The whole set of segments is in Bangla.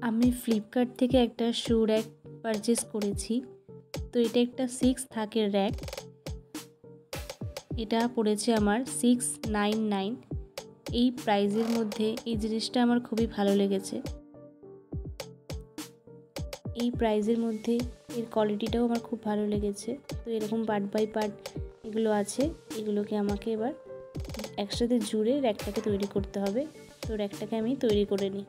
আমি ফ্লিপকার্ট থেকে একটা শু র্যাক পারচেস করেছি। তো এটা একটা 6 থাকের র্যাক। এটা পড়েছে আমার 699। এই প্রাইজের মধ্যে এই জিনিসটা আমার খুবই ভালো লেগেছে। এই প্রাইজের মধ্যে এর কোয়ালিটিটাও আমার খুব ভালো লেগেছে। তো এরকম পার্ট বাই পার্ট এগুলো আছে, এগুলোকে আমাকে এবার একসাথে জুড়ে র্যাকটাকে তৈরি করতে হবে। তো র্যাকটাকে আমি তৈরি করে নিই।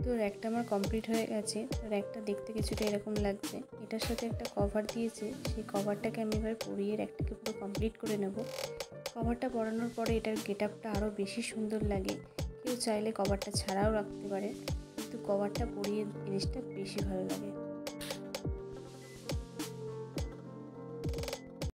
তো র্যাকটা আমার কমপ্লিট হয়ে গেছে। র্যাকটা দেখতে কিছুটা এরকম লাগছে। এটার সাথে একটা কভার দিয়েছে, সেই কভারটাকে আমি এবার পরিয়ে র্যাকটাকে পুরো কমপ্লিট করে নেব। কভারটা পরানোর পরে এটার গেটআপটা আরও বেশি সুন্দর লাগে। কেউ চাইলে কভারটা ছাড়াও রাখতে পারে, কিন্তু কভারটা পরিয়ে জিনিসটা বেশি ভালো লাগে।